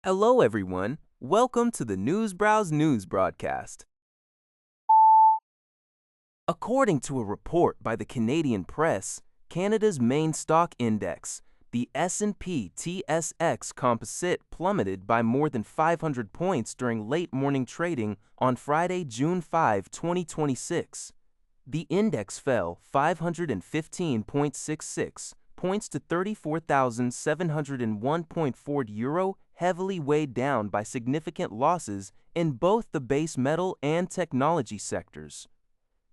Hello, everyone. Welcome to the Newsbrowse News broadcast. According to a report by the Canadian Press, Canada's main stock index, the S&P TSX Composite, plummeted by more than 500 points during late morning trading on Friday, June 5, 2026. The index fell 515.66 points to 34,701.40 euro, heavily weighed down by significant losses in both the base metal and technology sectors.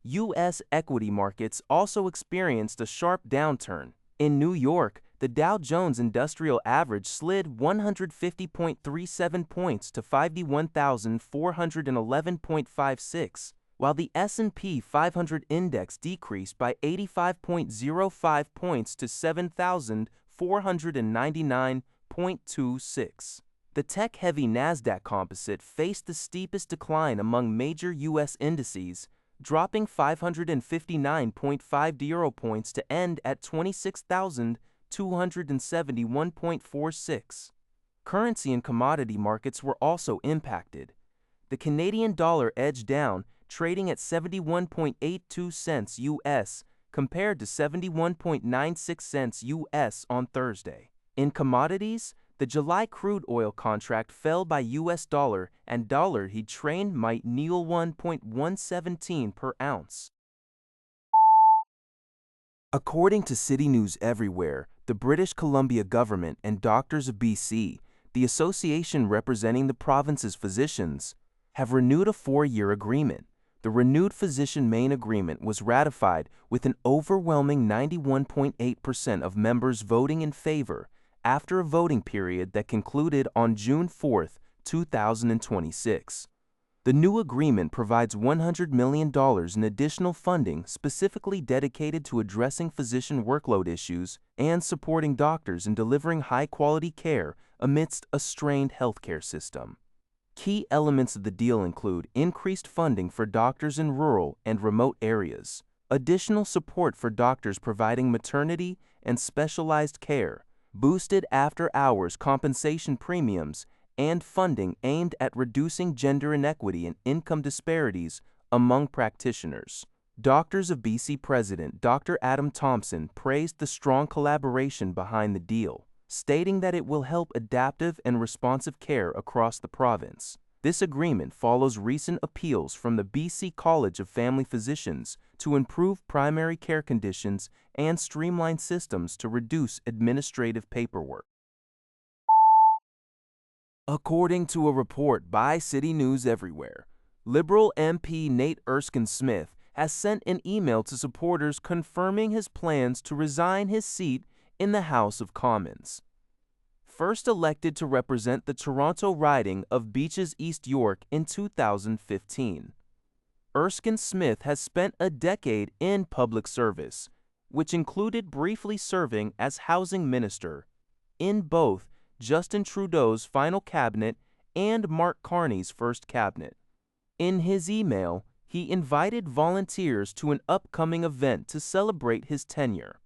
U.S. equity markets also experienced a sharp downturn. In New York, the Dow Jones Industrial Average slid 150.37 points to 51,411.56, while the S&P 500 index decreased by 85.05 points to 7,499.26. The tech-heavy NASDAQ Composite faced the steepest decline among major U.S. indices, dropping 559.50 points to end at 26,271.46. Currency and commodity markets were also impacted. The Canadian dollar edged down, trading at 71.82 cents U.S. compared to 71.96 cents U.S. on Thursday. In commodities, the July crude oil contract fell by U.S. dollar and dollar he traded might kneel 1.117 per ounce. According to City News Everywhere, the British Columbia government and Doctors of BC, the association representing the province's physicians, have renewed a 4-year agreement. The renewed physician main agreement was ratified with an overwhelming 91.8% of members voting in favor, after a voting period that concluded on June 4, 2026. The new agreement provides $100 million in additional funding specifically dedicated to addressing physician workload issues and supporting doctors in delivering high-quality care amidst a strained healthcare system. Key elements of the deal include increased funding for doctors in rural and remote areas, additional support for doctors providing maternity and specialized care, boosted after-hours compensation premiums, and funding aimed at reducing gender inequity and income disparities among practitioners. Doctors of BC President Dr. Adam Thompson praised the strong collaboration behind the deal, stating that it will help adaptive and responsive care across the province. This agreement follows recent appeals from the BC College of Family Physicians to improve primary care conditions and streamline systems to reduce administrative paperwork. According to a report by City News Everywhere, Liberal MP Nate Erskine-Smith has sent an email to supporters confirming his plans to resign his seat in the House of Commons. First elected to represent the Toronto riding of Beaches East York in 2015. Erskine-Smith has spent a decade in public service, which included briefly serving as housing minister in both Justin Trudeau's final cabinet and Mark Carney's first cabinet. In his email, he invited volunteers to an upcoming event to celebrate his tenure.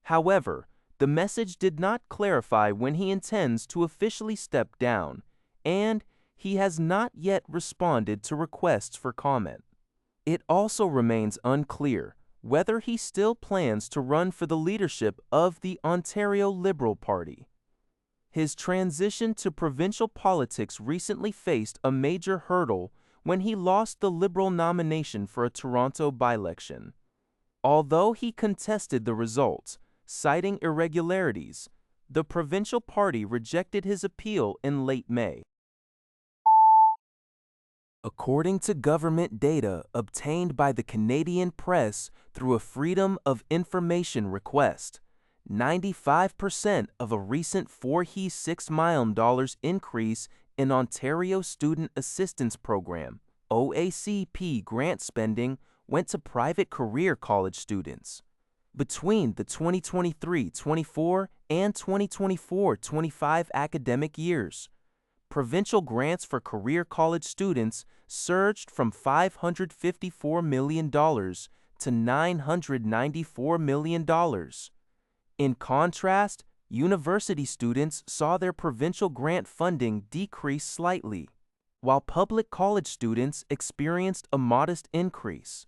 However, the message did not clarify when he intends to officially step down, and he has not yet responded to requests for comment. It also remains unclear whether he still plans to run for the leadership of the Ontario Liberal Party. His transition to provincial politics recently faced a major hurdle when he lost the Liberal nomination for a Toronto by-election. Although he contested the results, citing irregularities, the provincial party rejected his appeal in late May. According to government data obtained by the Canadian Press through a Freedom of Information request, 95% of a recent $4.6 million increase in Ontario Student Assistance Program (OSAP) grant spending went to private career college students. Between the 2023-24 and 2024-25 academic years, provincial grants for career college students surged from $554 million to $994 million. In contrast, university students saw their provincial grant funding decrease slightly, while public college students experienced a modest increase.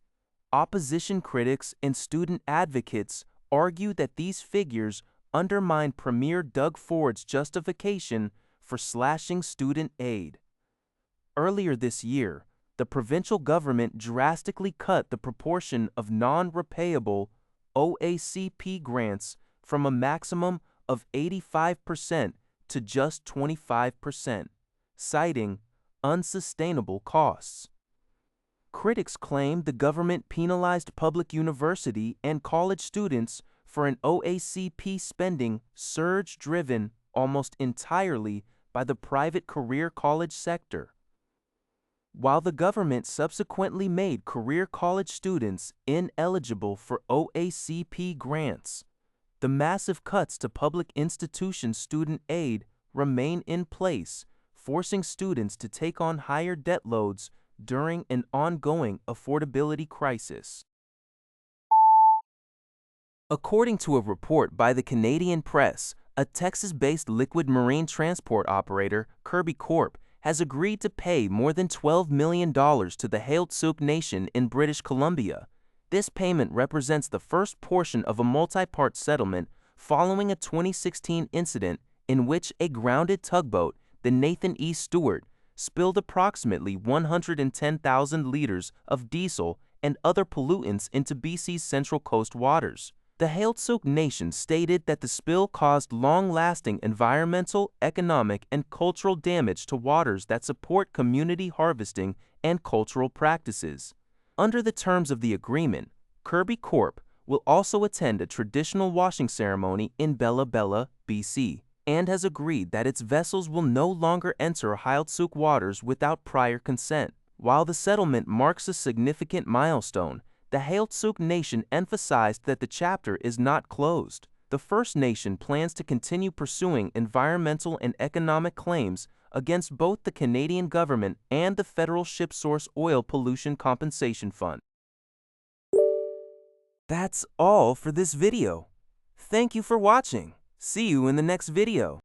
Opposition critics and student advocates argue that these figures undermine Premier Doug Ford's justification for slashing student aid. Earlier this year, the provincial government drastically cut the proportion of non-repayable OSAP grants from a maximum of 85% to just 25%, citing unsustainable costs. Critics claim the government penalized public university and college students for an OSAP spending surge driven almost entirely by the private career college sector. While the government subsequently made career college students ineligible for OSAP grants, the massive cuts to public institution student aid remain in place, forcing students to take on higher debt loads during an ongoing affordability crisis. According to a report by the Canadian Press, a Texas-based liquid marine transport operator, Kirby Corp, has agreed to pay more than $12 million to the Heiltsuk Nation in British Columbia. This payment represents the first portion of a multi-part settlement following a 2016 incident in which a grounded tugboat, the Nathan E. Stewart, spilled approximately 110,000 liters of diesel and other pollutants into BC's Central Coast waters. The Heiltsuk Nation stated that the spill caused long-lasting environmental, economic, and cultural damage to waters that support community harvesting and cultural practices. Under the terms of the agreement, Kirby Corp will also attend a traditional washing ceremony in Bella Bella, BC, and has agreed that its vessels will no longer enter Heiltsuk waters without prior consent. While the settlement marks a significant milestone, the Heiltsuk Nation emphasized that the chapter is not closed. The First Nation plans to continue pursuing environmental and economic claims against both the Canadian government and the Federal Shipsource Oil Pollution Compensation Fund. That's all for this video. Thank you for watching. See you in the next video.